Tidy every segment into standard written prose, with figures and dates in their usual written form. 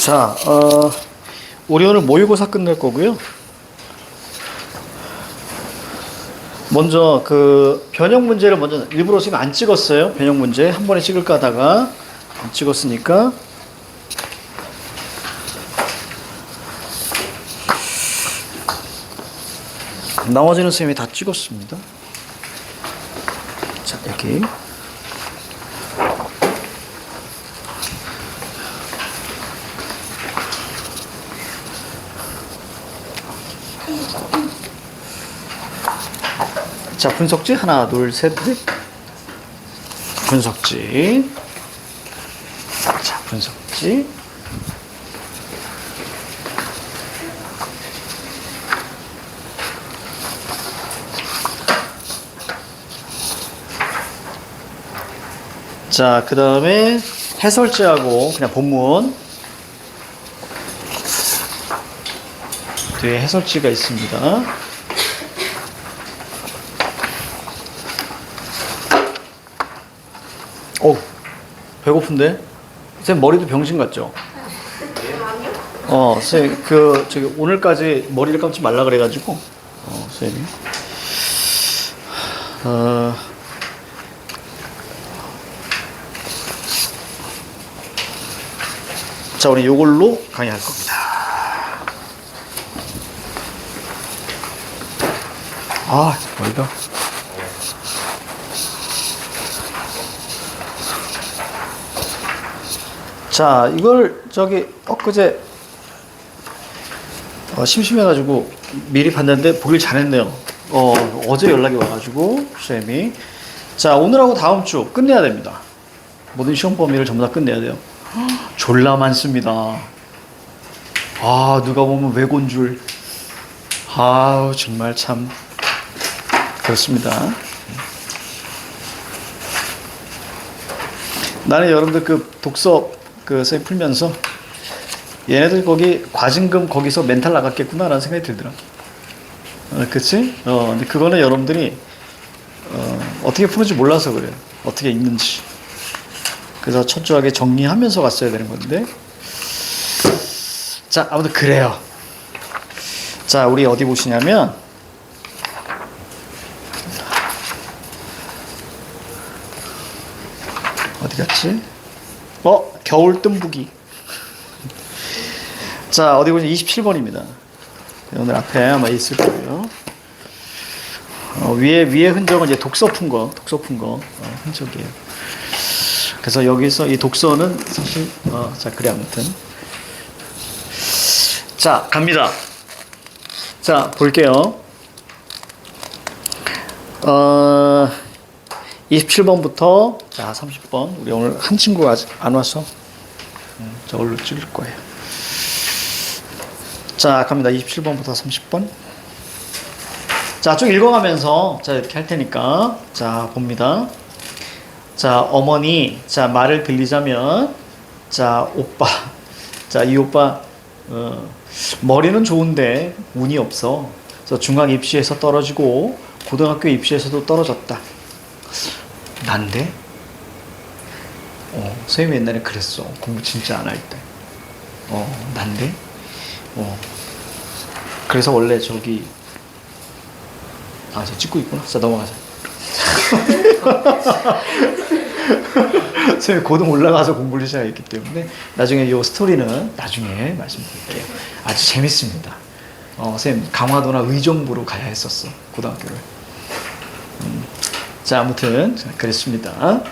자, 우리 오늘 모의고사 끝낼 거고요. 먼저 그 변형 문제를 먼저 일부러 지금 안 찍었어요. 변형 문제 한 번에 찍을까 하다가 안 찍었으니까. 나머지는 선생님이 다 찍었습니다. 자, 여기. 자, 분석지 하나, 둘, 셋, 넷. 분석지. 자, 분석지. 자, 그 다음에 해설지하고 그냥 본문. 뒤에 해설지가 있습니다. 배고픈데? 쌤 머리도 병신 같죠? 쌤, 저기, 오늘까지 머리를 감지 말라 그래가지고, 쌤이. 자, 우리 요걸로 강의할 겁니다. 머리가. 자, 이걸 엊그제 심심해가지고 미리 봤는데 보길 잘했네요. 어제 연락이 와가지고 쌤이 자, 오늘하고 다음 주 끝내야 됩니다. 모든 시험 범위를 전부 다 끝내야 돼요. 졸라 많습니다. 누가 보면 외고인 줄. 정말 참 그렇습니다. 나는 여러분들 그 독서 쌤 풀면서 얘네들 거기 과징금 거기서 멘탈 나갔겠구나 라는 생각이 들더라. 그치? 근데 그거는 여러분들이 어떻게 푸는지 몰라서 그래요. 어떻게 읽는지. 그래서 철저하게 정리하면서 갔어야 되는 건데. 자, 아무튼 그래요. 자, 우리 어디 보시냐면 어디 갔지? 겨울 뜸부기. 자, 어디 보시면 27번입니다. 오늘 앞에 아마 있을 거예요. 위에 흔적은 이제 독서 푼 거 흔적이에요. 그래서 여기서 이 독서는 사실, 자, 그래, 아무튼. 자, 갑니다. 자, 볼게요. 27번부터, 자, 30번. 우리 오늘 한 친구가 아직 안 와서, 저걸로 찍을 거예요. 자, 갑니다. 27번부터 30번. 자, 쭉 읽어가면서, 자, 이렇게 할 테니까, 자, 봅니다. 자, 어머니, 자, 말을 빌리자면, 자, 오빠. 자, 이 오빠, 머리는 좋은데, 운이 없어. 그래서 중학 입시에서 떨어지고, 고등학교 입시에서도 떨어졌다. 난데? 선생님이 옛날에 그랬어. 공부 진짜 안 할 때. 난데? 그래서 원래 저 찍고 있구나. 자, 넘어가자. 선생님 고등 올라가서 공부를 시작했기 때문에 나중에 이 스토리는 나중에 말씀드릴게요. 아주 재밌습니다. 선생님 강화도나 의정부로 가야 했었어. 고등학교를. 자, 아무튼 그랬습니다.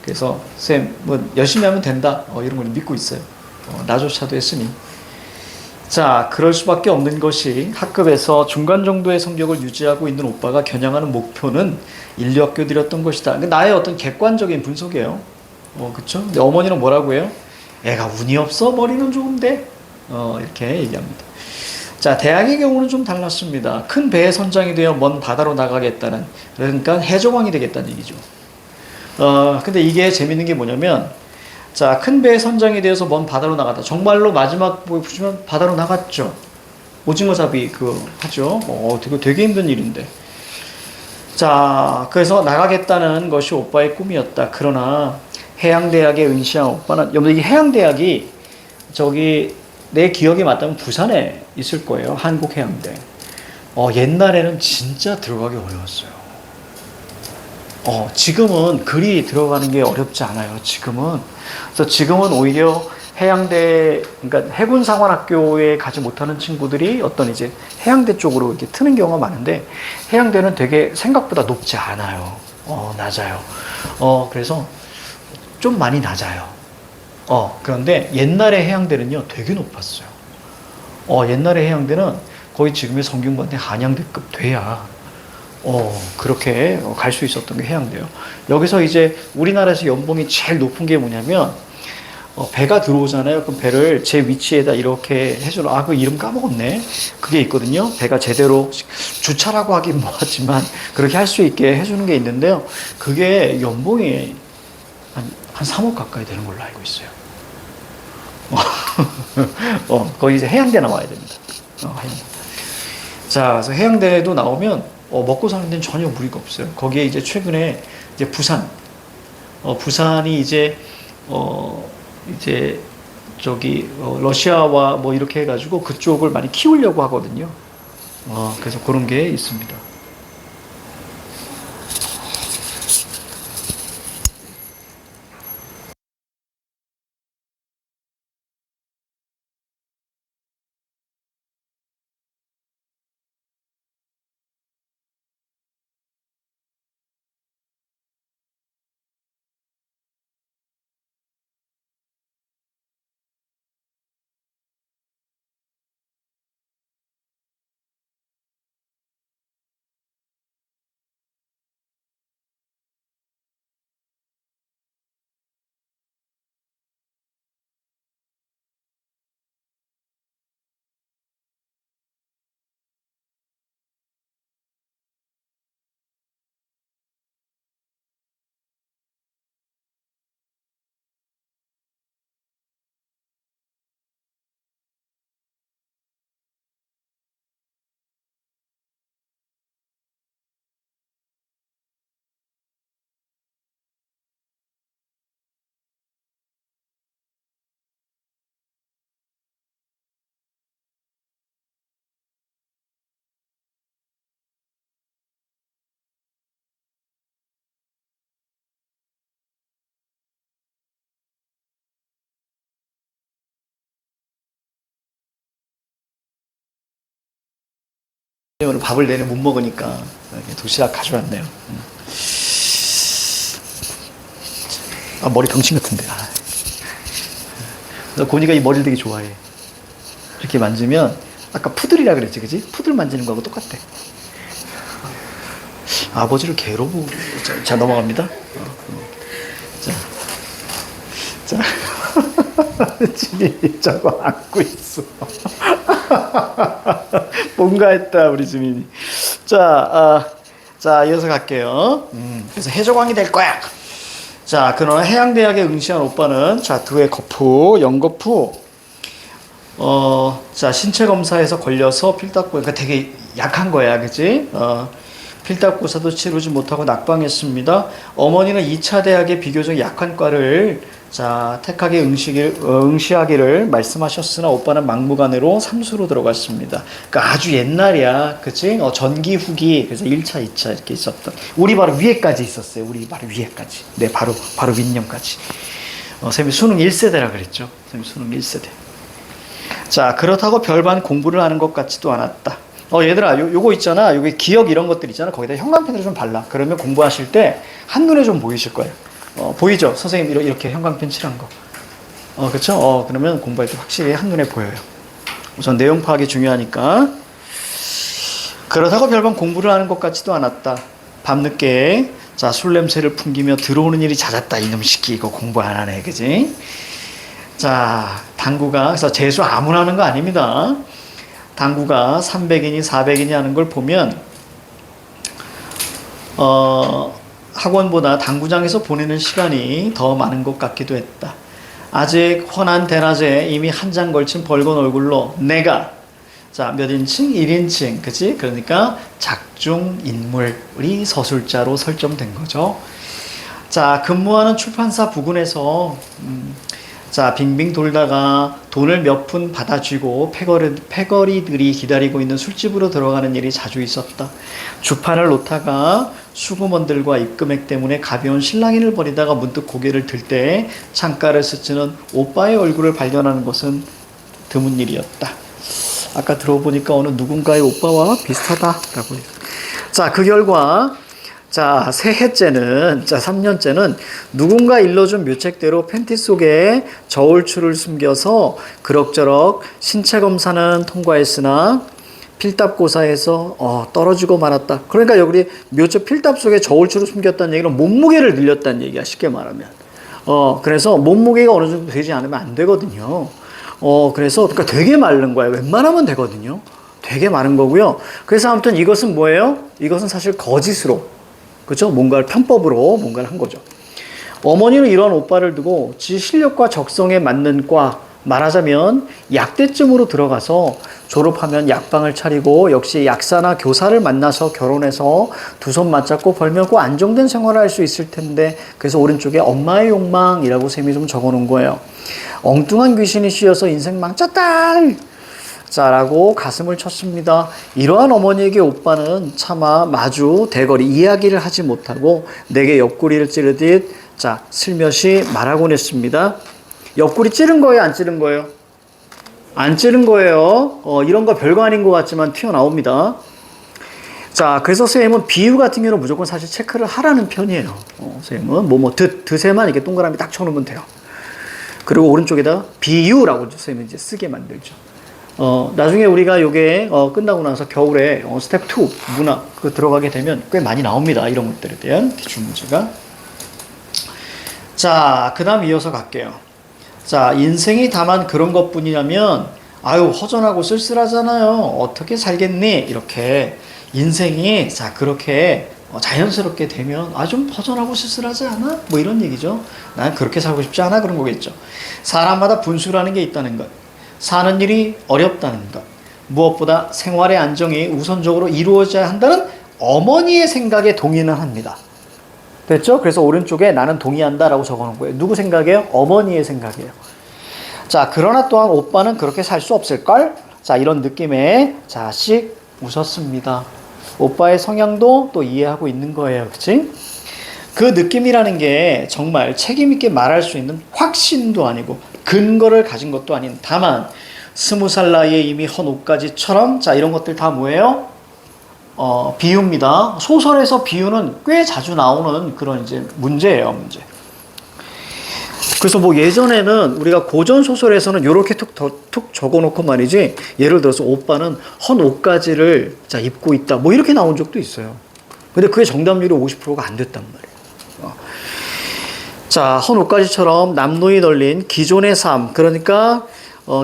그래서 선생님 뭐 열심히 하면 된다. 이런 걸 믿고 있어요. 나조차도 했으니. 자, 그럴 수밖에 없는 것이 학급에서 중간 정도의 성적을 유지하고 있는 오빠가 겨냥하는 목표는 인류학교 들였던 것이다. 나의 어떤 객관적인 분석이에요. 그쵸? 근데 어머니는 뭐라고 해요? 애가 운이 없어? 머리는 좋은데? 이렇게 얘기합니다. 자, 대학의 경우는 좀 달랐습니다. 큰 배에 선장이 되어 먼 바다로 나가겠다는, 그러니까 해적왕이 되겠다는 얘기죠. 근데 이게 재밌는 게 뭐냐면, 자, 큰 배에 선장이 되어서 먼 바다로 나갔다. 정말로 마지막 보시면 바다로 나갔죠. 오징어 잡이 하죠. 되게 힘든 일인데. 자, 그래서 나가겠다는 것이 오빠의 꿈이었다. 그러나 해양대학에 응시한 오빠는, 여러분, 이 해양대학이 내 기억에 맞다면 부산에 있을 거예요. 한국해양대. 옛날에는 진짜 들어가기 어려웠어요. 지금은 그리 들어가는 게 어렵지 않아요. 그래서 지금은 오히려 해양대, 그러니까 해군사관학교에 가지 못하는 친구들이 어떤 이제 해양대 쪽으로 이렇게 트는 경우가 많은데, 해양대는 되게 생각보다 높지 않아요. 낮아요. 그래서 좀 많이 낮아요. 그런데 옛날에 해양대는요, 되게 높았어요. 옛날에 해양대는 거의 지금의 성균관대 한양대급 돼야 그렇게 갈 수 있었던 게 해양대요. 여기서 이제 우리나라에서 연봉이 제일 높은 게 뭐냐면, 배가 들어오잖아요. 그럼 배를 제 위치에다 이렇게 해주는, 그 이름 까먹었네. 그게 있거든요. 배가 제대로 주차라고 하긴 뭐하지만 그렇게 할 수 있게 해주는 게 있는데요. 그게 연봉이 한 3억 가까이 되는 걸로 알고 있어요. 거기 이제 해양대 나와야 됩니다. 해양대. 자, 그래서 해양대도 나오면 먹고 사는 데는 전혀 무리가 없어요. 거기에 이제 최근에 이제 부산이 이제 러시아와 뭐 이렇게 해가지고 그쪽을 많이 키우려고 하거든요. 그래서 그런 게 있습니다. 오늘 밥을 내내 못 먹으니까 도시락 가져왔네요. 머리 병신 같은데. 그래서 고니가 이 머리를 되게 좋아해. 이렇게 만지면, 아까 푸들이라 그랬지, 그지? 푸들 만지는 거하고 똑같대. 아버지를 개로 보고. 자, 넘어갑니다. 자. 지민이 저거 안고 있어. 뭔가 했다, 우리 지민이. 자, 이어서 갈게요. 그래서 해적왕이 될 거야. 자, 그러나 해양대학에 응시한 오빠는, 자, 두해 거푸, 영거푸, 자, 신체 검사에서 걸려서 필딱고, 그러니까 되게 약한 거야, 그지? 필딱고사도 치르지 못하고 낙방했습니다. 어머니는 2차 대학의 비교적 약한 과를 택하게 응시하기를 말씀하셨으나 오빠는 막무가내로 삼수로 들어갔습니다. 그러니까 아주 옛날이야, 그치? 전기 후기, 그래서 1차, 2차 이렇게 있었던. 우리 바로 위에까지 있었어요. 우리 바로 위에까지. 네, 바로 윗념까지. 쌤이 수능 1세대라 그랬죠. 쌤이 수능 1세대. 자, 그렇다고 별반 공부를 하는 것 같지도 않았다. 얘들아, 요거 있잖아. 요게 기억 이런 것들 있잖아. 거기다 형광펜으로 좀 발라. 그러면 공부하실 때 한눈에 좀 보이실 거예요. 보이죠? 선생님 이렇게 형광펜 칠한 거. 그쵸? 그러면 공부할 때 확실히 한눈에 보여요. 우선 내용 파악이 중요하니까. 그렇다고 별반 공부를 하는 것 같지도 않았다. 밤늦게, 술 냄새를 풍기며 들어오는 일이 잦았다. 이놈 시키, 이거 공부 안 하네. 그지? 자, 당구가, 그래서 재수 아무나 하는 거 아닙니다. 당구가 300이니 400이니 하는 걸 보면, 학원보다 당구장에서 보내는 시간이 더 많은 것 같기도 했다. 아직 훤한 대낮에 이미 한 장 걸친 벌건 얼굴로 내가 자, 몇 인칭? 1인칭. 그치? 그러니까 작중 인물이 서술자로 설정된 거죠. 자, 근무하는 출판사 부근에서 자, 빙빙 돌다가 돈을 몇 푼 받아쥐고 패거리들이 기다리고 있는 술집으로 들어가는 일이 자주 있었다. 주판을 놓다가 수구먼들과 입금액 때문에 가벼운 실랑이를 벌이다가 문득 고개를 들 때 창가를 스치는 오빠의 얼굴을 발견하는 것은 드문 일이었다. 아까 들어보니까 어느 누군가의 오빠와 비슷하다라고. 자, 그 결과 자, 새해째는, 자, 3년째는 누군가 일러준 묘책대로 팬티 속에 저울추를 숨겨서 그럭저럭 신체 검사는 통과했으나 필답고사에서 떨어지고 말았다. 그러니까 여기 묘책 필답 속에 저울추를 숨겼다는 얘기는 몸무게를 늘렸다는 얘기야, 쉽게 말하면. 그래서 몸무게가 어느 정도 되지 않으면 안 되거든요. 그래서 그러니까 되게 마른 거예요. 웬만하면 되거든요. 되게 마른 거고요. 그래서 아무튼 이것은 뭐예요? 이것은 사실 거짓으로, 그렇죠? 뭔가를 편법으로 뭔가를 한 거죠. 어머니는 이런 오빠를 두고 지 실력과 적성에 맞는 과, 말하자면 약대쯤으로 들어가서 졸업하면 약방을 차리고 역시 약사나 교사를 만나서 결혼해서 두 손 맞잡고 벌면 꼭 안정된 생활을 할 수 있을 텐데, 그래서 오른쪽에 엄마의 욕망이라고 쌤이 좀 적어놓은 거예요. 엉뚱한 귀신이 씌어서 인생 망쳤다! 자, 라고 가슴을 쳤습니다. 이러한 어머니에게 오빠는 차마 마주 대거리 이야기를 하지 못하고 내게 옆구리를 찌르듯 자, 슬며시 말하곤 했습니다. 옆구리 찌른 거예요? 안 찌른 거예요? 안 찌른 거예요. 이런 거 별거 아닌 것 같지만 튀어나옵니다. 자, 그래서 선생님은 비유 같은 경우는 무조건 사실 체크를 하라는 편이에요. 선생님은 드세만 이렇게 동그라미 딱 쳐놓으면 돼요. 그리고 오른쪽에다 비유라고 선생님은 이제 쓰게 만들죠. 나중에 우리가 요게 끝나고 나서 겨울에 스텝 2 문학 들어가게 되면 꽤 많이 나옵니다. 이런 것들에 대한 기출문제가. 자, 그 다음 이어서 갈게요. 자, 인생이 다만 그런 것뿐이라면 아유 허전하고 쓸쓸하잖아요. 어떻게 살겠니? 이렇게 인생이 자 그렇게 자연스럽게 되면 좀 허전하고 쓸쓸하지 않아? 뭐 이런 얘기죠. 난 그렇게 살고 싶지 않아 그런 거겠죠. 사람마다 분수라는 게 있다는 것, 사는 일이 어렵다는 것, 무엇보다 생활의 안정이 우선적으로 이루어져야 한다는 어머니의 생각에 동의는 합니다. 됐죠? 그래서 오른쪽에 나는 동의한다라고 적어놓은 거예요. 누구 생각이에요? 어머니의 생각이에요. 자, 그러나 또한 오빠는 그렇게 살 수 없을걸? 자, 이런 느낌에 자씩 웃었습니다. 오빠의 성향도 또 이해하고 있는 거예요. 그치? 그 느낌이라는 게 정말 책임있게 말할 수 있는 확신도 아니고 근거를 가진 것도 아닌 다만 20살 나이에 이미 헌 옷가지처럼 자 이런 것들 다 뭐예요? 비유입니다. 소설에서 비유는 꽤 자주 나오는 그런 이제 문제예요, 문제. 그래서 뭐 예전에는 우리가 고전 소설에서는 이렇게 툭 적어놓고 말이지, 예를 들어서 오빠는 헌 옷가지를 자 입고 있다, 뭐 이렇게 나온 적도 있어요. 근데 그게 정답률이 50%가 안 됐단 말이에요. 자, 헌 옷가지처럼 남노이 널린 기존의 삶, 그러니까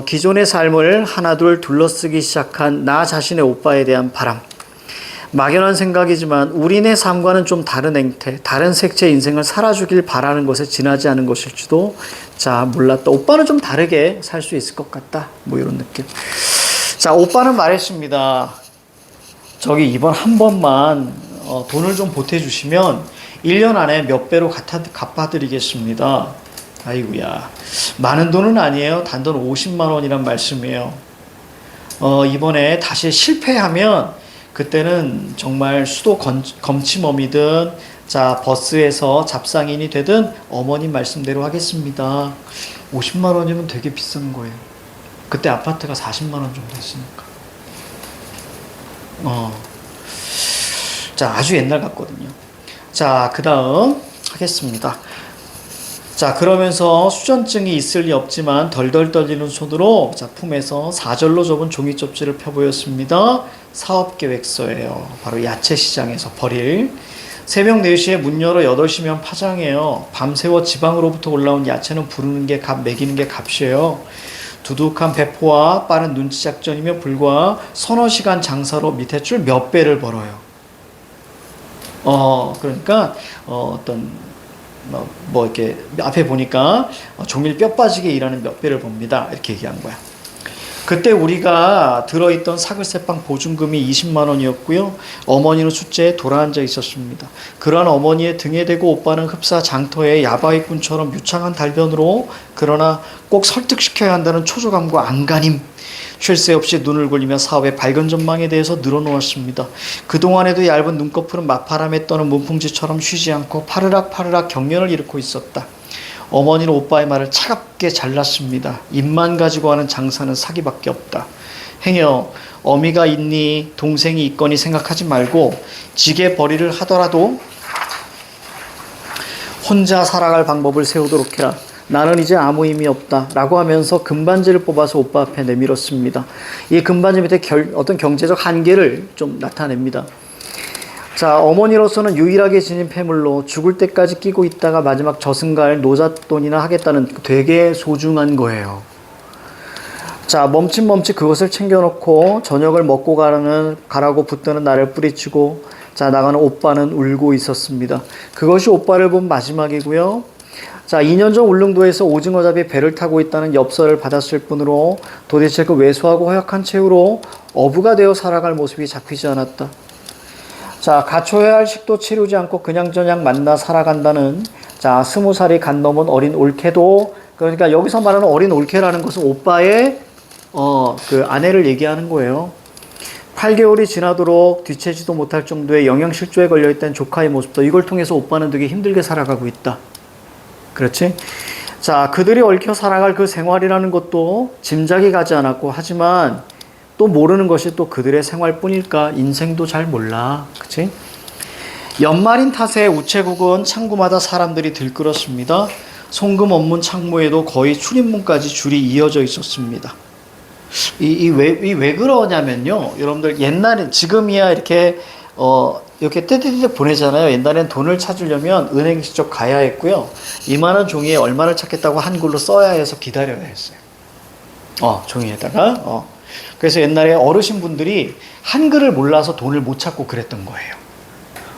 기존의 삶을 하나둘 둘러쓰기 시작한 나 자신의 오빠에 대한 바람. 막연한 생각이지만 우리네 삶과는 좀 다른 행태, 다른 색채의 인생을 살아주길 바라는 것에 지나지 않은 것일지도 자 몰랐다. 오빠는 좀 다르게 살 수 있을 것 같다. 뭐 이런 느낌. 자, 오빠는 말했습니다. 저기 이번 한 번만 돈을 좀 보태주시면 1년 안에 몇 배로 갚아드리겠습니다. 아이고야, 많은 돈은 아니에요. 단돈 50만 원이란 말씀이에요. 이번에 다시 실패하면 그때는 정말 수도 검침엄이든 자 버스에서 잡상인이 되든 어머님 말씀대로 하겠습니다. 50만 원이면 되게 비싼 거예요. 그때 아파트가 40만 원 정도 했으니까. 자, 아주 옛날 같거든요. 자, 그 다음 하겠습니다. 자, 그러면서 수전증이 있을 리 없지만 덜덜 떨리는 손으로 자 품에서 4절로 접은 종이 쪽지를 펴보였습니다. 사업계획서예요. 바로 야채시장에서 버릴. 새벽 4시에 문 열어 8시면 파장이에요. 밤새워 지방으로부터 올라온 야채는 부르는 게 값, 먹이는 게 값이에요. 두둑한 배포와 빠른 눈치 작전이며 불과 서너 시간 장사로 밑에 줄 몇 배를 벌어요. 그러니까 어떤 뭐 이렇게 앞에 보니까 종일 뼈 빠지게 일하는 몇 배를 봅니다. 이렇게 얘기한 거야. 그때 우리가 들어있던 사글세빵 보증금이 20만 원이었고요. 어머니는 숫제에 돌아앉아 있었습니다. 그러한 어머니의 등에 대고 오빠는 흡사 장터의 야바위꾼처럼 유창한 달변으로 그러나 꼭 설득시켜야 한다는 초조감과 안간힘, 쉴 새 없이 눈을 굴리며 사업의 밝은 전망에 대해서 늘어놓았습니다. 그동안에도 얇은 눈꺼풀은 맞바람에 떠는 문풍지처럼 쉬지 않고 파르락 경련을 일으키고 있었다. 어머니는 오빠의 말을 차갑게 잘랐습니다. 입만 가지고 하는 장사는 사기밖에 없다. 행여 어미가 있니 동생이 있거니 생각하지 말고 지게 벌이를 하더라도 혼자 살아갈 방법을 세우도록 해라. 나는 이제 아무 힘이 없다 라고 하면서 금반지를 뽑아서 오빠 앞에 내밀었습니다. 이 금반지 밑에 어떤 경제적 한계를 좀 나타냅니다. 자, 어머니로서는 유일하게 지닌 폐물로 죽을 때까지 끼고 있다가 마지막 저승갈 노잣돈이나 하겠다는 되게 소중한 거예요. 자, 멈칫멈칫 그것을 챙겨놓고 저녁을 먹고 가라고 붙드는 나를 뿌리치고 자, 나가는 오빠는 울고 있었습니다. 그것이 오빠를 본 마지막이고요. 자, 2년 전 울릉도에서 오징어잡이 배를 타고 있다는 엽서를 받았을 뿐으로 도대체 그 왜소하고 허약한 최후로 어부가 되어 살아갈 모습이 잡히지 않았다. 자, 갖춰야 할 식도 치르지 않고 그냥저냥 만나 살아간다는 자, 20살이 간 넘은 어린 올케도 그러니까 여기서 말하는 어린 올케라는 것은 오빠의 그 아내를 얘기하는 거예요. 8개월이 지나도록 뒤채지도 못할 정도의 영양실조에 걸려있던 조카의 모습도 이걸 통해서 오빠는 되게 힘들게 살아가고 있다. 그렇지? 자, 그들이 얽혀 살아갈 그 생활이라는 것도 짐작이 가지 않았고 하지만 또 모르는 것이 또 그들의 생활뿐일까? 인생도 잘 몰라. 그치? 연말인 탓에 우체국은 창구마다 사람들이 들끓었습니다. 송금 업무 창구에도 거의 출입문까지 줄이 이어져 있었습니다. 왜 그러냐면요. 여러분들 옛날에 지금이야 이렇게 떼떼떼 보내잖아요. 옛날엔 돈을 찾으려면 은행에 직접 가야 했고요. 이만한 종이에 얼마를 찾겠다고 한글로 써야 해서 기다려야 했어요. 종이에다가. 그래서 옛날에 어르신분들이 한글을 몰라서 돈을 못 찾고 그랬던 거예요.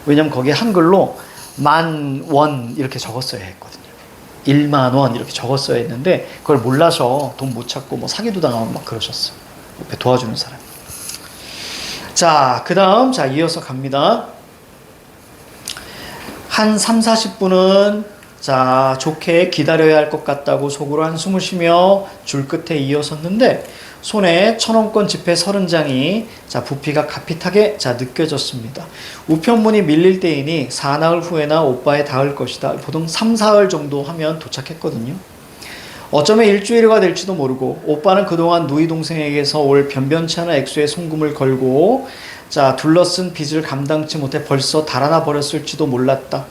왜냐면 거기에 한글로 10,000원 이렇게 적었어야 했거든요. 10,000원 이렇게 적었어야 했는데 그걸 몰라서 돈 못 찾고 뭐 사기도 당하고 막 그러셨어요. 옆에 도와주는 사람. 자, 그 다음 이어서 갑니다. 한 30-40분은 자, 좋게 기다려야 할 것 같다고 속으로 한숨을 쉬며 줄 끝에 이어섰는데 손에 1,000원권 지폐 30장이 자, 부피가 값핏하게 자, 느껴졌습니다. 우편문이 밀릴 때이니 사나흘 후에나 오빠에 닿을 것이다. 보통 3-4흘 정도 하면 도착했거든요. 어쩌면 일주일가 될지도 모르고 오빠는 그동안 누이 동생에게서 올 변변치 않은 액수의 송금을 걸고 자, 둘러쓴 빚을 감당치 못해 벌써 달아나 버렸을지도 몰랐다.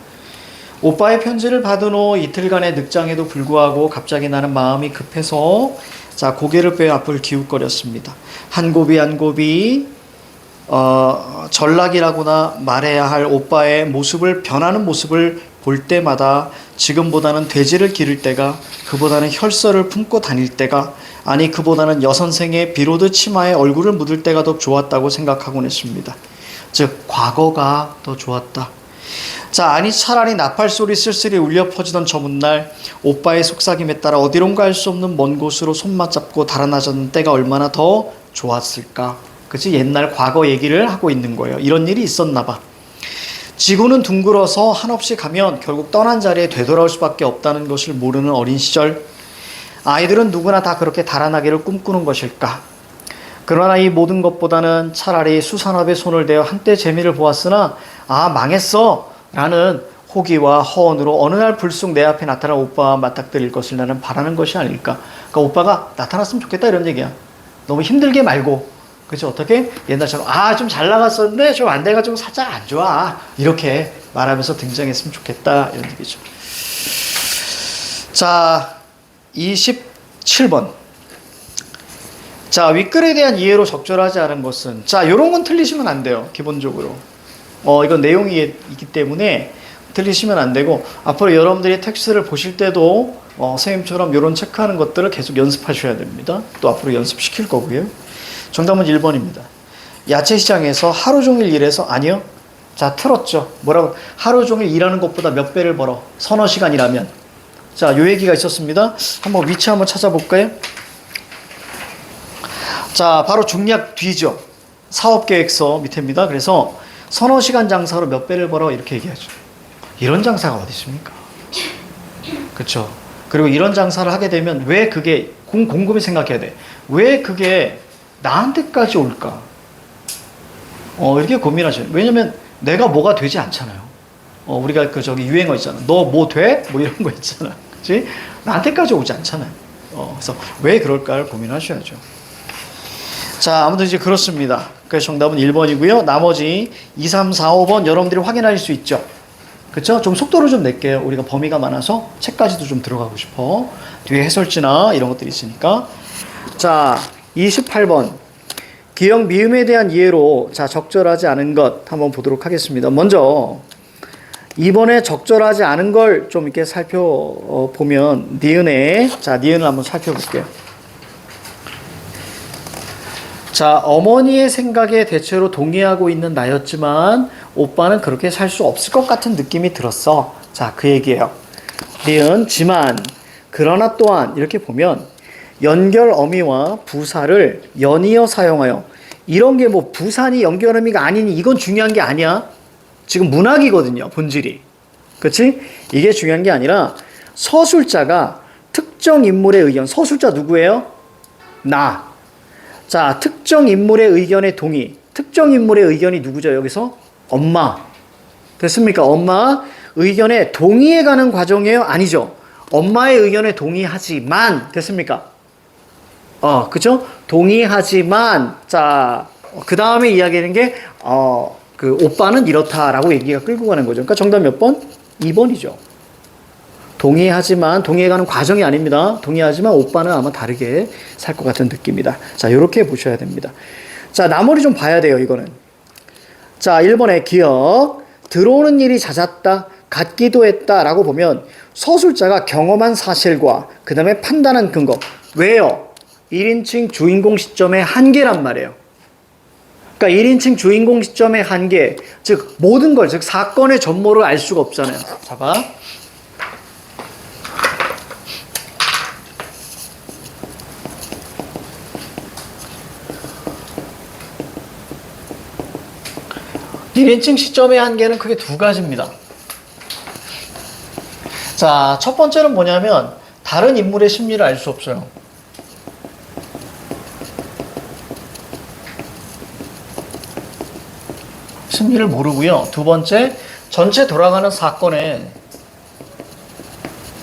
오빠의 편지를 받은 후 이틀간의 늑장에도 불구하고 갑자기 나는 마음이 급해서 자, 고개를 빼어 앞을 기웃거렸습니다. 한 곱이 한 곱이 전락이라고나 말해야 할 오빠의 모습을 변하는 모습을 볼 때마다 지금보다는 돼지를 기를 때가 그보다는 혈서를 품고 다닐 때가 아니 그보다는 여선생의 비로드 치마에 얼굴을 묻을 때가 더 좋았다고 생각하곤 했습니다. 즉 과거가 더 좋았다. 자, 아니 차라리 나팔소리 쓸쓸히 울려 퍼지던 저문날 오빠의 속삭임에 따라 어디론가 알 수 없는 먼 곳으로 손맞잡고 달아나자는 때가 얼마나 더 좋았을까. 그치? 옛날 과거 얘기를 하고 있는 거예요. 이런 일이 있었나 봐. 지구는 둥글어서 한없이 가면 결국 떠난 자리에 되돌아올 수밖에 없다는 것을 모르는 어린 시절 아이들은 누구나 다 그렇게 달아나기를 꿈꾸는 것일까. 그러나 이 모든 것보다는 차라리 수산업에 손을 대어 한때 재미를 보았으나 아 망했어 라는 호기와 허언으로 어느 날 불쑥 내 앞에 나타난 오빠와 맞닥뜨릴 것을 나는 바라는 것이 아닐까. 그러니까 오빠가 나타났으면 좋겠다 이런 얘기야. 너무 힘들게 말고 그렇죠. 어떻게 옛날처럼 좀 잘 나갔었는데 좀 안 돼가지고 살짝 안 좋아 이렇게 말하면서 등장했으면 좋겠다 이런 얘기죠. 자 27번 자 윗글에 대한 이해로 적절하지 않은 것은 자 요런 건 틀리시면 안 돼요. 기본적으로 이건 내용이 있기 때문에 틀리시면 안 되고 앞으로 여러분들이 텍스트를 보실 때도 선생님처럼 이런 체크하는 것들을 계속 연습하셔야 됩니다. 또 앞으로 연습시킬 거고요. 정답은 1번입니다. 야채시장에서 하루 종일 일해서 아니요. 자, 틀었죠. 뭐라고? 하루 종일 일하는 것보다 몇 배를 벌어. 서너 시간 일하면. 자, 요 얘기가 있었습니다. 한번 위치 한번 찾아볼까요? 자, 바로 중략 뒤죠. 사업계획서 밑에입니다. 그래서 서너 시간 장사로 몇 배를 벌어 이렇게 얘기하죠. 이런 장사가 어디 있습니까? 그렇죠. 그리고 이런 장사를 하게 되면 왜 그게 곰곰이 생각해야 돼. 왜 그게 나한테까지 올까? 이렇게 고민하셔요. 왜냐면 내가 뭐가 되지 않잖아요. 우리가 그 저기 유행어 있잖아. 너 뭐 돼? 뭐 이런 거 있잖아. 그치? 나한테까지 오지 않잖아요. 그래서 왜 그럴까를 고민하셔야죠. 자, 아무튼 이제 그렇습니다. 그래서 정답은 1번이고요. 나머지 2, 3, 4, 5번 여러분들이 확인할 수 있죠. 그쵸? 좀 속도를 좀 낼게요. 우리가 범위가 많아서 책까지도 좀 들어가고 싶어. 뒤에 해설지나 이런 것들이 있으니까. 자, 28번. 기역 미음에 대한 이해로 자, 적절하지 않은 것 한번 보도록 하겠습니다. 먼저 이번에 적절하지 않은 걸 좀 이렇게 살펴보면 니은에 자, 니은을 한번 살펴볼게요. 자, 어머니의 생각에 대체로 동의하고 있는 나였지만 오빠는 그렇게 살 수 없을 것 같은 느낌이 들었어. 자, 그 얘기예요. 니은, 지만, 그러나 또한 이렇게 보면 연결 어미와 부사를 연이어 사용하여 이런 게 뭐 부산이 연결 어미가 아니니 이건 중요한 게 아니야. 지금 문학이거든요, 본질이. 그렇지? 이게 중요한 게 아니라 서술자가 특정 인물의 의견, 서술자 누구예요? 나. 자, 특정 인물의 의견에 동의. 특정 인물의 의견이 누구죠, 여기서? 엄마. 됐습니까? 엄마 의견에 동의해가는 과정이에요? 아니죠. 엄마의 의견에 동의하지만, 됐습니까? 그죠? 동의하지만, 자, 그 다음에 이야기하는 게, 그 오빠는 이렇다라고 얘기가 끌고 가는 거죠. 그러니까 정답 몇 번? 2번이죠. 동의하지만, 동의해가는 과정이 아닙니다. 동의하지만 오빠는 아마 다르게 살 것 같은 느낌이다. 자, 이렇게 보셔야 됩니다. 자, 나머지 좀 봐야 돼요, 이거는. 자, 1번에 기억. 들어오는 일이 잦았다, 같기도 했다 라고 보면 서술자가 경험한 사실과 그 다음에 판단한 근거. 왜요? 1인칭 주인공 시점의 한계란 말이에요. 그러니까 1인칭 주인공 시점의 한계, 즉 모든 걸, 즉 사건의 전모를 알 수가 없잖아요. 자, 봐. 일인칭 시점의 한계는 크게 두 가지입니다. 자, 첫 번째는 뭐냐면 다른 인물의 심리를 알 수 없어요. 심리를 모르고요. 두 번째, 전체 돌아가는 사건의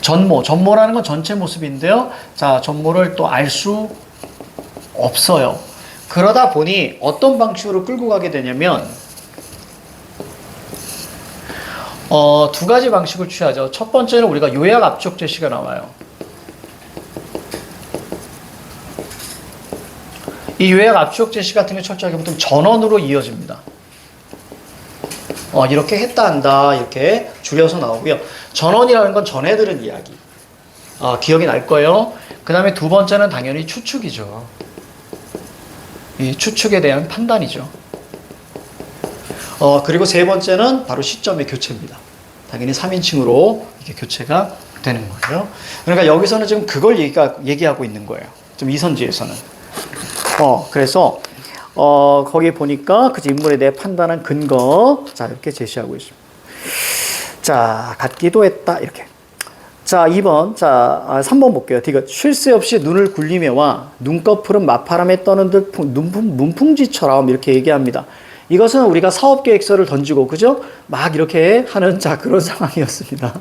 전모라는 건 전체 모습인데요. 자, 전모를 또 알 수 없어요. 그러다 보니 어떤 방식으로 끌고 가게 되냐면 두 가지 방식을 취하죠. 첫 번째는 우리가 요약 압축 제시가 나와요. 이 요약 압축 제시 같은 게 철저하게 보통 전언으로 이어집니다. 이렇게 했다 한다 이렇게 줄여서 나오고요. 전언이라는 건 전해들은 이야기. 기억이 날 거예요. 그 다음에 두 번째는 당연히 추측이죠. 이 추측에 대한 판단이죠. 그리고 세 번째는 바로 시점의 교체입니다. 당연히 3인칭으로 이게 교체가 되는 거예요. 그러니까 여기서는 지금 그걸 얘기하고 있는 거예요. 좀 이선지에서는. 그래서 거기 보니까 그 인물에 대해 판단한 근거, 자, 이렇게 제시하고 있습니다. 자, 같기도 했다, 이렇게. 자, 2번, 자, 3번 볼게요. 디귿. 쉴 새 없이 눈을 굴리며와 눈꺼풀은 맞바람에 떠는 듯 문풍지처럼 이렇게 얘기합니다. 이것은 우리가 사업계획서를 던지고, 그죠? 막 이렇게 하는, 자, 그런 상황이었습니다.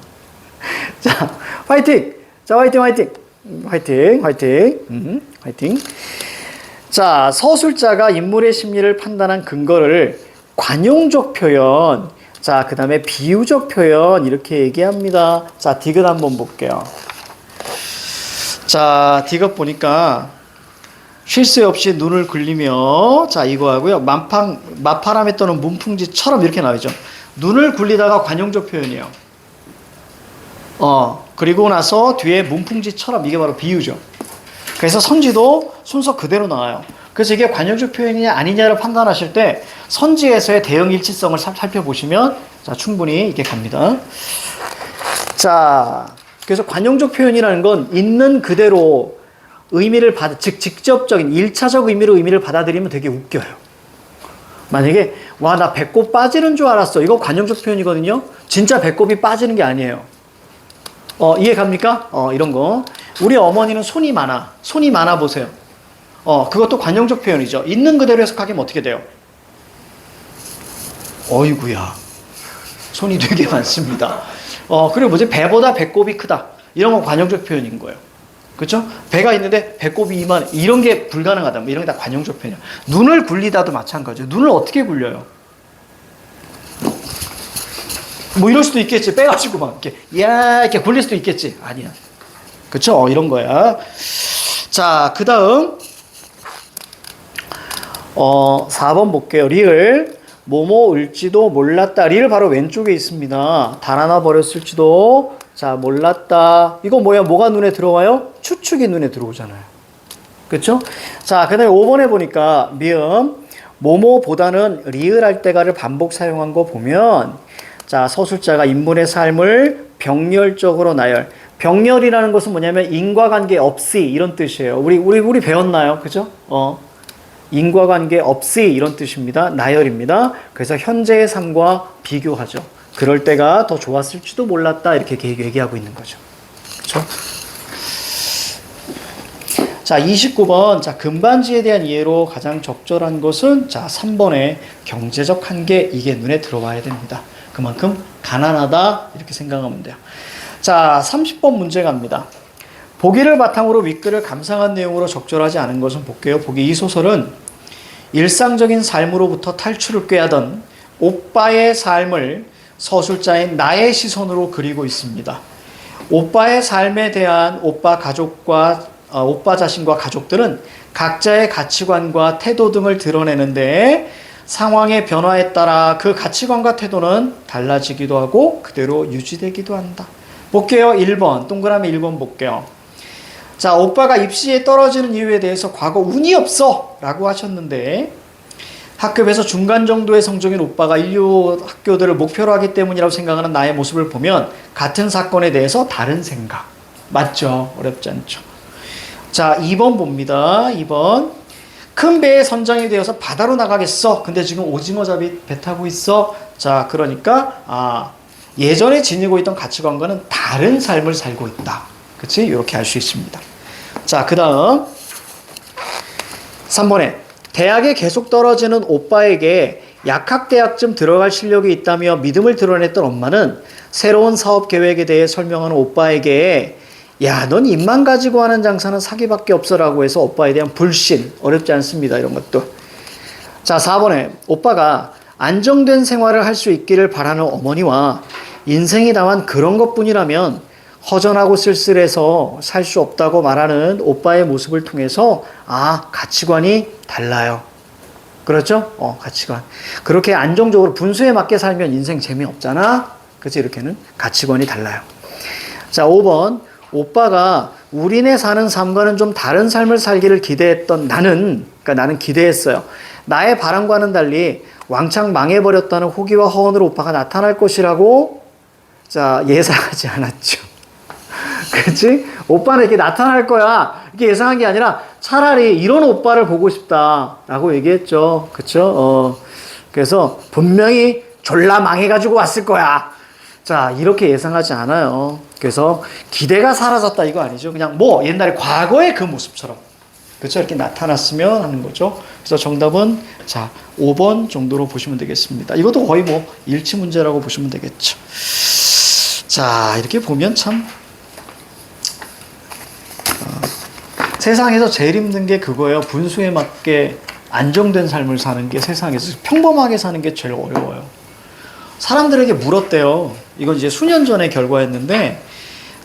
자, 화이팅! 자, 화이팅, 화이팅! 화이팅, 화이팅. 화이팅. 자, 서술자가 인물의 심리를 판단한 근거를 관용적 표현, 자, 그 다음에 비유적 표현, 이렇게 얘기합니다. 자, 디귿 한번 볼게요. 자, 디귿 보니까 쉴 새 없이 눈을 굴리며, 자, 이거 하고요. 맞바람에 떠는 문풍지처럼 이렇게 나오죠. 눈을 굴리다가 관용적 표현이에요. 그리고 나서 뒤에 문풍지처럼, 이게 바로 비유죠. 그래서 선지도 순서 그대로 나와요. 그래서 이게 관용적 표현이냐 아니냐를 판단하실 때 선지에서의 대응 일치성을 살펴보시면 자, 충분히 이게 갑니다. 자, 그래서 관용적 표현이라는 건 있는 그대로 의미를 즉 직접적인 1차적 의미를 받아들이면 되게 웃겨요. 만약에 와, 나 배꼽 빠지는 줄 알았어. 이거 관용적 표현이거든요. 진짜 배꼽이 빠지는 게 아니에요. 이해 갑니까? 이런 거. 우리 어머니는 손이 많아 보세요. 그것도 관용적 표현이죠. 있는 그대로 해석하면 어떻게 돼요? 어이구야. 손이 되게 많습니다. 그리고 뭐지? 배보다 배꼽이 크다. 이런 건 관용적 표현인 거예요. 그렇죠? 배가 있는데 배꼽이 이만 이런 게 불가능하다. 뭐 이런 게 다 관용적 표현이야. 눈을 굴리다도 마찬가지예요. 눈을 어떻게 굴려요? 뭐 이럴 수도 있겠지. 빼가지고 막 이렇게 이렇게 굴릴 수도 있겠지. 아니야. 그렇죠? 이런 거야. 자, 그다음 4번 볼게요. 리을 뭐뭐일지도 몰랐다. 리을 바로 왼쪽에 있습니다. 달아나 버렸을지도 자 몰랐다. 이거 뭐야? 뭐가 눈에 들어와요? 추측이 눈에 들어오잖아요. 그렇죠? 자, 그 다음에 5번에 보니까 미음 뭐뭐보다는 리을 할 때가를 반복 사용한 거 보면 자 서술자가 인물의 삶을 병렬적으로 나열. 병렬이라는 것은 뭐냐면 인과관계 없이 이런 뜻이에요. 우리 배웠나요? 그죠? 인과관계 없이 이런 뜻입니다. 나열입니다. 그래서 현재의 삶과 비교하죠. 그럴 때가 더 좋았을지도 몰랐다 이렇게 얘기하고 있는 거죠. 그렇죠? 자, 29번. 자, 금반지에 대한 이해로 가장 적절한 것은 자, 3번의 경제적 한계 이게 눈에 들어와야 됩니다. 그만큼 가난하다 이렇게 생각하면 돼요. 자, 30번 문제 갑니다. 보기를 바탕으로 윗글을 감상한 내용으로 적절하지 않은 것은 볼게요. 보기 이 소설은 일상적인 삶으로부터 탈출을 꾀하던 오빠의 삶을 서술자인 나의 시선으로 그리고 있습니다. 오빠의 삶에 대한 오빠 자신과 가족들은 각자의 가치관과 태도 등을 드러내는데 상황의 변화에 따라 그 가치관과 태도는 달라지기도 하고 그대로 유지되기도 한다. 볼게요. 1번. 동그라미 1번 볼게요. 자, 오빠가 입시에 떨어지는 이유에 대해서 과거 운이 없어 라고 하셨는데 학급에서 중간 정도의 성적인 오빠가 인류 학교들을 목표로 하기 때문이라고 생각하는 나의 모습을 보면 같은 사건에 대해서 다른 생각. 맞죠? 어렵지 않죠? 자, 2번 봅니다. 2번. 큰 배에 선장이 되어서 바다로 나가겠어. 근데 지금 오징어잡이 배 타고 있어. 자, 그러니까 예전에 지니고 있던 가치관과는 다른 삶을 살고 있다. 그치? 이렇게 알 수 있습니다. 자, 그 다음 3번에 대학에 계속 떨어지는 오빠에게 약학대학쯤 들어갈 실력이 있다며 믿음을 드러냈던 엄마는 새로운 사업 계획에 대해 설명하는 오빠에게 야, 넌 입만 가지고 하는 장사는 사기밖에 없어라고 해서 오빠에 대한 불신. 어렵지 않습니다. 이런 것도. 자, 4번에 오빠가 안정된 생활을 할 수 있기를 바라는 어머니와 인생이 다만 그런 것뿐이라면 허전하고 쓸쓸해서 살 수 없다고 말하는 오빠의 모습을 통해서 가치관이 달라요. 그렇죠? 가치관. 그렇게 안정적으로 분수에 맞게 살면 인생 재미없잖아. 그치? 이렇게는 가치관이 달라요. 자, 5번. 오빠가 우리네 사는 삶과는 좀 다른 삶을 살기를 기대했던 나는 기대했어요. 나의 바람과는 달리 왕창 망해버렸다는 호기와 허언으로 오빠가 나타날 것이라고 자, 예상하지 않았죠. 그렇지? 오빠는 이렇게 나타날 거야. 이렇게 예상한 게 아니라 차라리 이런 오빠를 보고 싶다라고 얘기했죠. 그렇죠? 그래서 분명히 졸라 망해가지고 왔을 거야. 자, 이렇게 예상하지 않아요. 그래서 기대가 사라졌다 이거 아니죠. 그냥 뭐 옛날에 과거의 그 모습처럼 그렇죠? 이렇게 나타났으면 하는 거죠. 그래서 정답은 자 5번 정도로 보시면 되겠습니다. 이것도 거의 뭐 일치 문제라고 보시면 되겠죠. 자, 이렇게 보면 참 세상에서 제일 힘든 게 그거예요. 분수에 맞게 안정된 삶을 사는 게 세상에서 평범하게 사는 게 제일 어려워요. 사람들에게 물었대요. 이건 이제 수년 전의 결과였는데,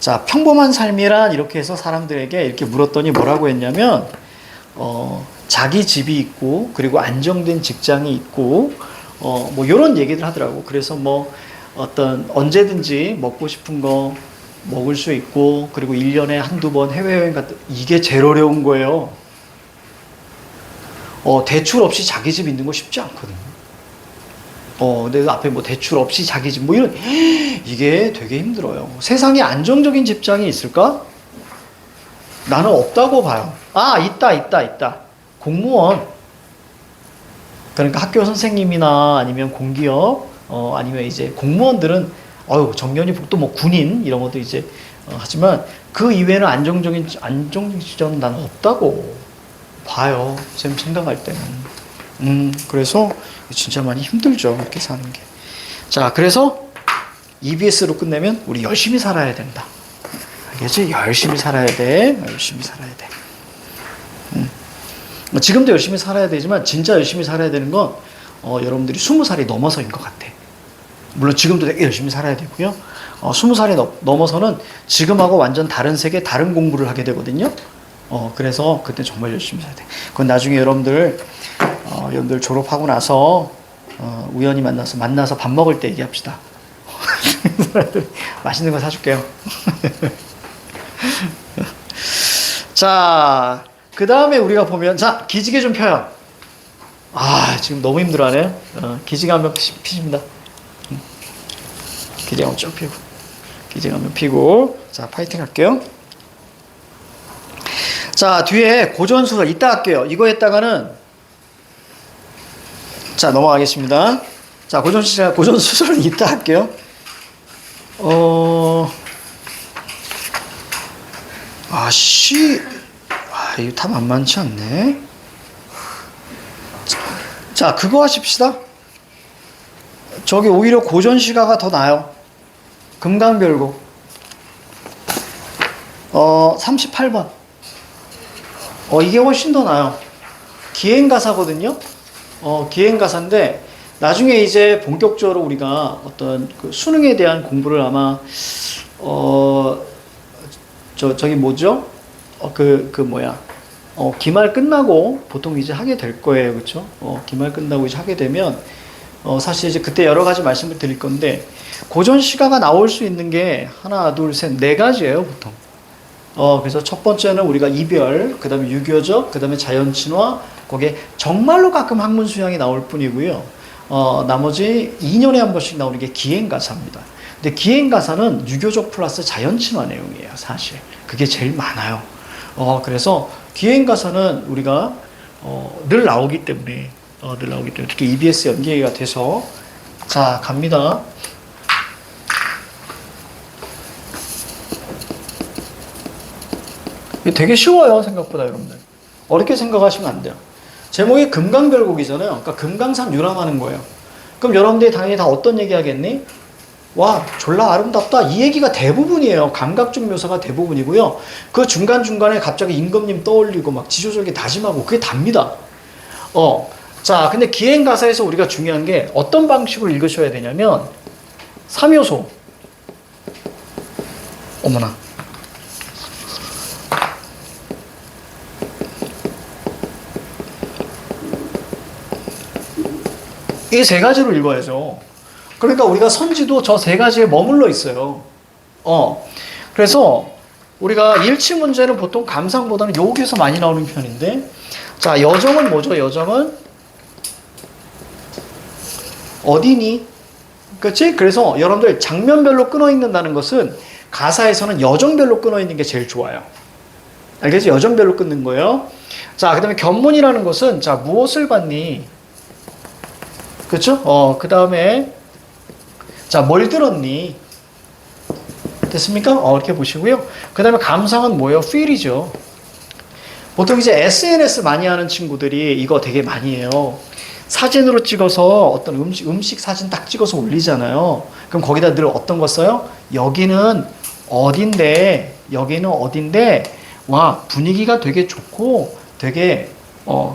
자, 평범한 삶이란 이렇게 해서 사람들에게 이렇게 물었더니 뭐라고 했냐면, 자기 집이 있고, 그리고 안정된 직장이 있고, 뭐, 요런 얘기들 하더라고. 그래서 뭐, 언제든지 먹고 싶은 거 먹을 수 있고, 그리고 1년에 한두 번 해외여행 갔다, 이게 제일 어려운 거예요. 대출 없이 자기 집 있는 거 쉽지 않거든요. 내 앞에 뭐 대출 없이 자기 집 뭐 이런 이게 되게 힘들어요. 세상에 안정적인 직장이 있을까? 나는 없다고 봐요. 있다. 공무원. 그러니까 학교 선생님이나 아니면 공기업, 아니면 이제 공무원들은 정년이 또 뭐 군인 이런 것도 이제 하지만 그 이외에는 안정적인 직장은 나는 없다고 봐요. 쌤 생각할 때는. 그래서 진짜 많이 힘들죠. 이렇게 사는 게. 자, 그래서 EBS로 끝내면 우리 열심히 살아야 된다. 알겠지? 열심히 살아야 돼. 열심히 살아야 돼. 지금도 열심히 살아야 되지만 진짜 열심히 살아야 되는 건 여러분들이 20살이 넘어서인 것 같아. 물론 지금도 되게 열심히 살아야 되고요. 20살이 넘어서는 지금하고 완전 다른 세계, 다른 공부를 하게 되거든요. 그래서 그때 정말 열심히 살아야 돼. 그건 나중에 여러분들 졸업하고 나서 우연히 만나서 밥 먹을 때 얘기합시다. 맛있는 거 사줄게요. 자, 그 다음에 우리가 보면, 자, 기지개 좀 펴요. 지금 너무 힘들어하네. 기지개 한번 피십니다. 기지개 한번 쭉 피고. 기지개 한번 피고. 자, 파이팅 할게요. 자, 뒤에 고전수설 이따 할게요. 이거 했다가는, 자, 넘어가겠습니다. 자, 고전수설은 이따 할게요. 이거 다 만만치 않네. 자, 그거 하십시다. 저기 오히려 고전시가가 더 나아요. 금강별곡. 38번. 이게 훨씬 더 나아요. 기행가사거든요. 기행가사인데, 나중에 이제 본격적으로 우리가 어떤 그 수능에 대한 공부를 아마, 저기 뭐죠? 기말 끝나고 보통 이제 하게 될 거예요. 그쵸? 기말 끝나고 이제 하게 되면, 사실 이제 그때 여러 가지 말씀을 드릴 건데, 고전시가가 나올 수 있는 게 하나, 둘, 셋, 네 가지예요, 보통. 그래서 첫 번째는 우리가 이별, 그 다음에 유교적, 그 다음에 자연친화, 거기에 정말로 가끔 학문 수양이 나올 뿐이고요. 나머지 2년에 한 번씩 나오는 게 기행가사입니다. 근데 기행가사는 유교적 플러스 자연친화 내용이에요, 사실. 그게 제일 많아요. 그래서 기행가사는 우리가 늘 나오기 때문에 특히 EBS 연계가 돼서 자, 갑니다. 이게 되게 쉬워요, 생각보다 여러분들. 어렵게 생각하시면 안 돼요. 제목이 금강별곡이잖아요. 그러니까 금강산 유람하는 거예요. 그럼 여러분들이 당연히 다 어떤 얘기 하겠니? 와, 졸라 아름답다. 이 얘기가 대부분이에요. 감각적 묘사가 대부분이고요. 그 중간중간에 갑자기 임금님 떠올리고 막 지조적이 다짐하고 그게 답니다. 자, 근데 기행가사에서 우리가 중요한 게 어떤 방식으로 읽으셔야 되냐면 3요소. 어머나. 이 세 가지로 읽어야죠. 그러니까 우리가 선지도 저 세 가지에 머물러 있어요. 그래서 우리가 일치 문제는 보통 감상보다는 여기서 많이 나오는 편인데, 자, 여정은 뭐죠? 여정은 어디니? 그렇지? 그래서 여러분들 장면별로 끊어 읽는다는 것은 가사에서는 여정별로 끊어 있는 게 제일 좋아요. 알겠지? 여정별로 끊는 거예요. 자, 그 다음에 견문이라는 것은, 자, 무엇을 봤니? 그렇죠? 그 다음에, 자, 뭘 들었니? 됐습니까? 이렇게 보시고요. 그 다음에 감상은 뭐예요? feel이죠. 보통 이제 SNS 많이 하는 친구들이 이거 되게 많이 해요. 사진으로 찍어서 어떤 음식 사진 딱 찍어서 올리잖아요. 그럼 거기다 늘 어떤 거 써요? 여기는 어딘데, 와, 분위기가 되게 좋고 되게,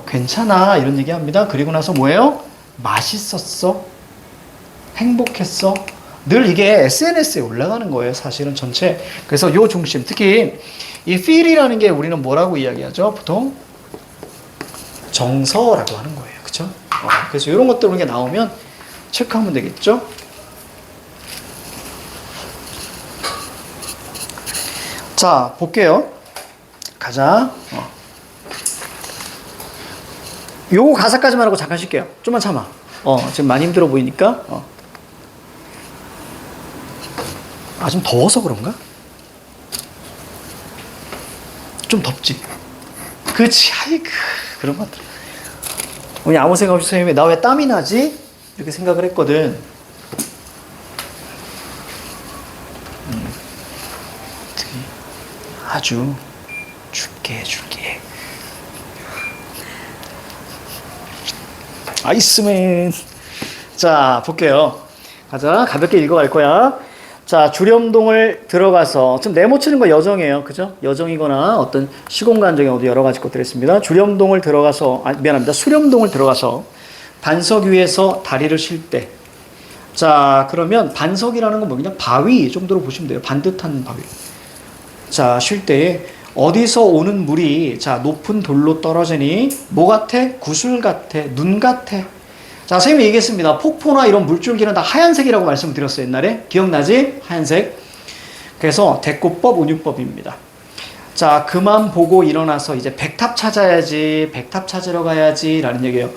괜찮아. 이런 얘기 합니다. 그리고 나서 뭐예요? 맛있었어? 행복했어? 늘 이게 SNS에 올라가는 거예요, 사실은 전체. 그래서 요 중심, 특히 이 feel이라는 게 우리는 뭐라고 이야기하죠? 보통 정서라고 하는 거예요, 그렇죠? 그래서 이런 것들 우리가 나오면 체크하면 되겠죠? 자, 볼게요. 가자. 요거 가사까지만 하고 잠깐 쉴게요. 좀만 참아. 지금 많이 힘들어 보이니까. 좀 더워서 그런가? 좀 덥지? 그렇지. 아이고, 그런 것 같더라. 우리 아무 생각 없이 선생님이 나 왜 땀이 나지? 이렇게 생각을 했거든. 아주 줄게. 아이스맨. 자, 볼게요. 가자. 가볍게 읽어갈 거야. 자, 주렴동을 들어가서, 지금 네모 치는 거 여정이에요. 그죠? 여정이거나 어떤 시공간적인 어디 여러 가지 것들이 있습니다. 주렴동을 들어가서, 미안합니다. 수렴동을 들어가서 반석 위에서 다리를 쉴 때. 자, 그러면 반석이라는 건 뭐 그냥 바위 정도로 보시면 돼요. 반듯한 바위. 자, 쉴 때에 어디서 오는 물이 자, 높은 돌로 떨어지니 뭐 같아? 구슬 같아. 눈 같아. 자, 선생님이 얘기했습니다. 폭포나 이런 물줄기는 다 하얀색이라고 말씀드렸어요. 옛날에. 기억나지? 하얀색. 그래서 대꾸법, 운유법입니다. 자, 그만 보고 일어나서 이제 백탑 찾아야지. 백탑 찾으러 가야지. 라는 얘기예요.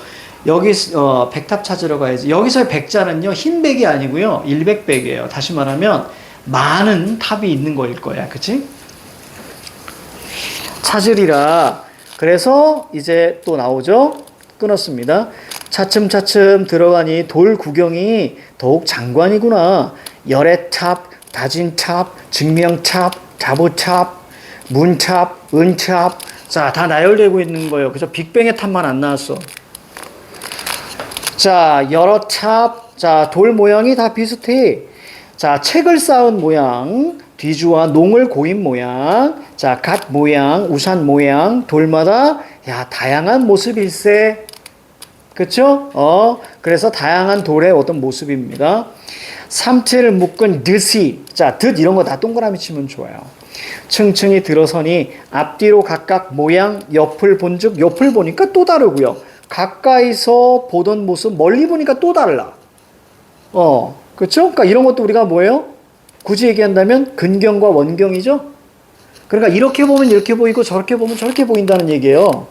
여기, 백탑 찾으러 가야지. 여기서의 백자는요, 흰 백이 아니고요. 일백백이에요. 다시 말하면 많은 탑이 있는 거일 거야. 그치? 찾으리라. 그래서 이제 또 나오죠. 끊었습니다. 차츰차츰 들어가니 돌 구경이 더욱 장관이구나. 열애탑, 다진탑, 증명탑, 자부탑, 문탑, 은탑. 자, 다 나열되고 있는 거예요. 그죠? 빅뱅의 탑만 안 나왔어. 자, 여러 탑. 자, 돌 모양이 다 비슷해. 자, 책을 쌓은 모양. 뒤주와 농을 고인 모양. 자, 갓 모양, 우산 모양. 돌마다 야, 다양한 모습일세. 그쵸? 그래서 다양한 돌의 어떤 모습입니다. 삼체를 묶은 듯이. 자, 듯 이런 거 다 동그라미 치면 좋아요. 층층이 들어서니 앞뒤로 각각 모양, 옆을 본즉 옆을 보니까 또 다르고요. 가까이서 보던 모습 멀리 보니까 또 달라. 그쵸? 그러니까 이런 것도 우리가 뭐예요? 굳이 얘기한다면 근경과 원경이죠? 그러니까 이렇게 보면 이렇게 보이고 저렇게 보면 저렇게 보인다는 얘기예요.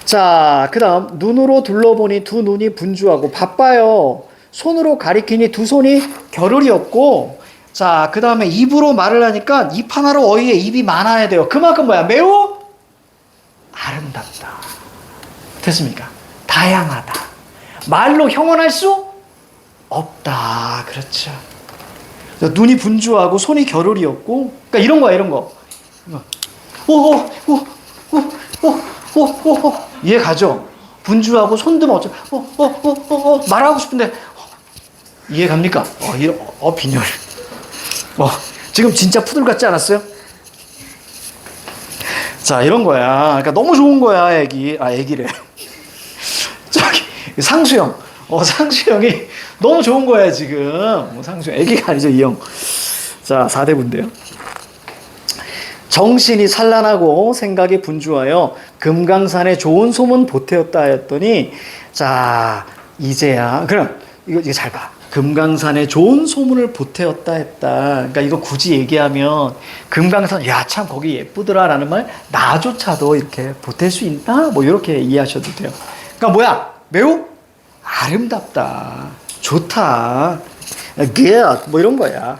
자, 그 다음 눈으로 둘러보니 두 눈이 분주하고 바빠요. 손으로 가리키니 두 손이 겨를이 없고. 자, 그 다음에 입으로 말을 하니까 입 하나로 어휘에 입이 많아야 돼요. 그만큼 뭐야? 매우 아름답다. 됐습니까? 다양하다. 말로 형언할 수 없다. 그렇죠. 눈이 분주하고 손이 겨를이 없고. 그러니까 이런 거야, 이런 거. 이해 가죠? 분주하고 손도 뭐 말하고 싶은데 이해 갑니까? 빈혈. 지금 진짜 푸들 같지 않았어요? 자, 이런 거야. 그러니까 너무 좋은 거야, 애기래. 저기 상수형. 상수형이 너무 좋은 거야, 지금. 상수형. 애기가 아니죠, 이 형. 자, 4대부인데요. 정신이 산란하고 생각이 분주하여 금강산에 좋은 소문 보태었다 했더니, 자, 이제야. 그럼, 이거 잘 봐. 금강산에 좋은 소문을 보태었다 했다. 그러니까 이거 굳이 얘기하면, 금강산, 야, 참, 거기 예쁘더라. 라는 말, 나조차도 이렇게 보탤 수 있나? 뭐, 이렇게 이해하셔도 돼요. 그러니까 뭐야? 매우 아름답다. 좋다. good. 뭐 이런 거야.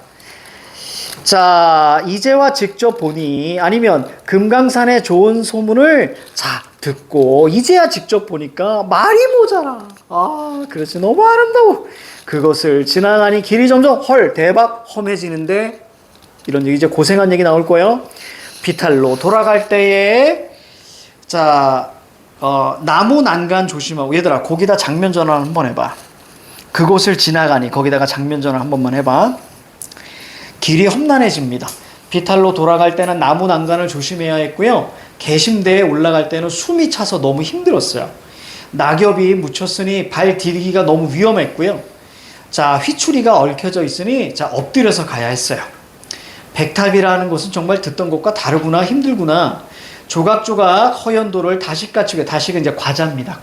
자, 이제와 직접 보니, 아니면 금강산의 좋은 소문을 자, 듣고, 이제야 직접 보니까 말이 모자라. 그렇지. 너무 아름다워. 그것을 지나가니 길이 점점 헐, 대박, 험해지는데, 이런 얘기, 이제 고생한 얘기 나올 거예요. 비탈로 돌아갈 때에, 자, 나무 난간 조심하고. 얘들아, 거기다 장면 전환 한번 해봐. 그곳을 지나가니, 거기다가 장면 전환 한 번만 해봐. 길이 험난해집니다. 비탈로 돌아갈 때는 나무 난간을 조심해야 했고요. 개심대에 올라갈 때는 숨이 차서 너무 힘들었어요. 낙엽이 묻혔으니 발 디디기가 너무 위험했고요. 자, 휘추리가 얽혀져 있으니 자, 엎드려서 가야 했어요. 백탑이라는 곳은 정말 듣던 것과 다르구나, 힘들구나. 조각조각 허연도를 다시같이, 다시가 이제 과자입니다.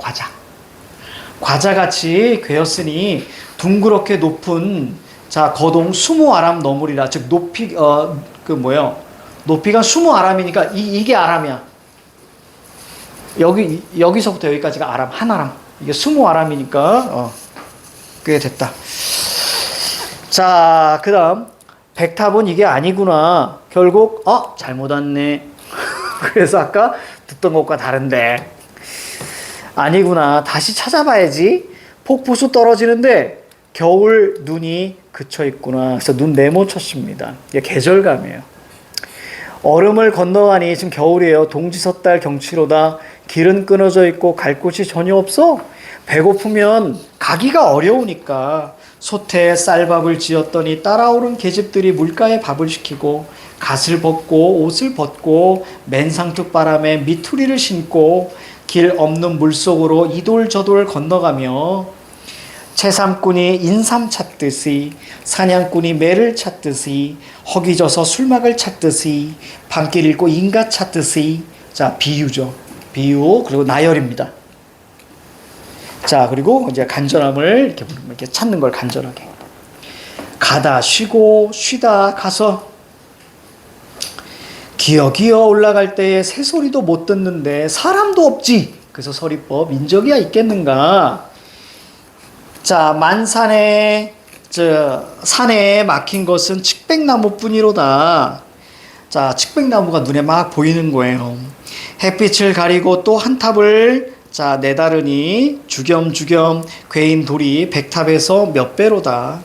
과자같이 괴었으니 둥그렇게 높은 자, 거동 20아람 너물이라. 즉, 높이가 20아람이니까 이게 아람이야. 여기서부터 여기까지가 아람, 한 아람. 이게 20아람이니까, 꽤 됐다. 자, 그 다음. 백탑은 이게 아니구나. 결국, 잘못 왔네. 그래서 아까 듣던 것과 다른데. 아니구나. 다시 찾아봐야지. 폭포수 떨어지는데, 겨울 눈이 그쳐 있구나. 그래서 눈 네모쳤습니다. 이게 계절감이에요. 얼음을 건너가니 지금 겨울이에요. 동지섣달 경치로다. 길은 끊어져 있고 갈 곳이 전혀 없어. 배고프면 가기가 어려우니까 솥에 쌀밥을 지었더니 따라오른 계집들이 물가에 밥을 시키고 갓을 벗고 옷을 벗고 맨상툭 바람에 미투리를 신고 길 없는 물속으로 이돌저돌 건너가며 채삼꾼이 인삼 찾듯이 사냥꾼이 매를 찾듯이 허기져서 술막을 찾듯이 밤길 잃고 인가 찾듯이. 자, 비유죠. 비유. 그리고 나열입니다. 자, 그리고 이제 간절함을 이렇게 찾는 걸 간절하게. 가다 쉬고 쉬다 가서 기어기어 올라갈 때에 새소리도 못 듣는데 사람도 없지. 그래서 서리법 인적이야 있겠는가. 자, 만산에 산에 막힌 것은 칡백나무뿐이로다. 자, 칡백나무가 눈에 막 보이는 거예요. 햇빛을 가리고 또 한 탑을 내다르니 주겸주겸 괴인 돌이 백탑에서 몇 배로다.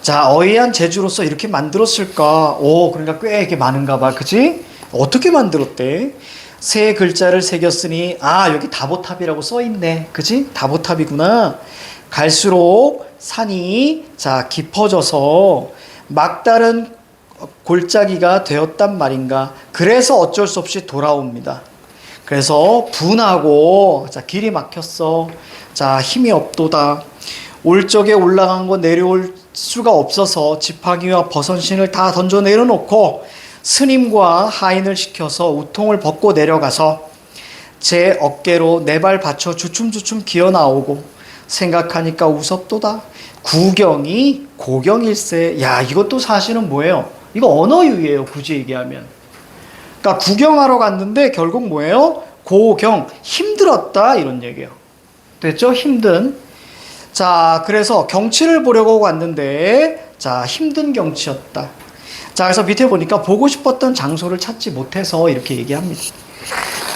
자, 어이한 재주로서 이렇게 만들었을까? 그러니까 꽤 이렇게 많은가 봐. 그치? 어떻게 만들었대? 세 글자를 새겼으니, 여기 다보탑이라고 써있네. 그치? 다보탑이구나. 갈수록 산이 깊어져서 막다른 골짜기가 되었단 말인가. 그래서 어쩔 수 없이 돌아옵니다. 그래서 분하고 길이 막혔어. 힘이 없도다. 올 적에 올라간 거 내려올 수가 없어서 지팡이와 버선신을 다 던져 내려놓고 스님과 하인을 시켜서 우통을 벗고 내려가서 제 어깨로 내 발 받쳐 주춤주춤 기어 나오고 생각하니까 우섭도다. 구경이 고경일세. 야, 이것도 사실은 뭐예요? 이거 언어유희예요. 굳이 얘기하면. 그러니까 구경하러 갔는데 결국 뭐예요? 고경, 힘들었다 이런 얘기예요. 됐죠? 힘든. 자, 그래서 경치를 보려고 갔는데 힘든 경치였다. 자, 그래서 밑에 보니까 보고 싶었던 장소를 찾지 못해서 이렇게 얘기합니다.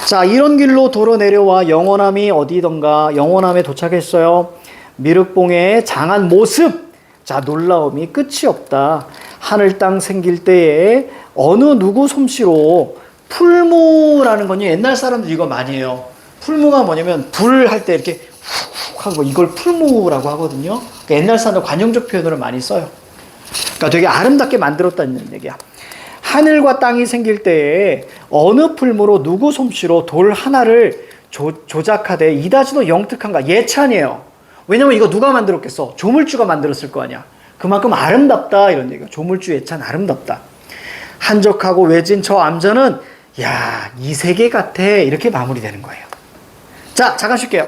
자, 이런 길로 도로 내려와 영원함이 어디던가. 영원함에 도착했어요. 미륵봉의 장한 모습. 자, 놀라움이 끝이 없다. 하늘 땅 생길 때에 어느 누구 솜씨로 풀무라는 건요, 옛날 사람들 이거 많이 해요. 풀무가 뭐냐면 불 할 때 이렇게 훅 하고 이걸 풀무라고 하거든요. 그러니까 옛날 사람들 관용적 표현으로 많이 써요. 그러니까 되게 아름답게 만들었다는 얘기야. 하늘과 땅이 생길 때에 어느 풀무로 누구 솜씨로 돌 하나를 조작하되 이다지도 영특한가. 예찬이에요. 왜냐면 이거 누가 만들었겠어? 조물주가 만들었을 거 아니야. 그만큼 아름답다 이런 얘기야. 조물주 예찬 아름답다. 한적하고 외진 저 암전은 야, 이 세계 같아 이렇게 마무리되는 거예요. 자, 잠깐 쉴게요.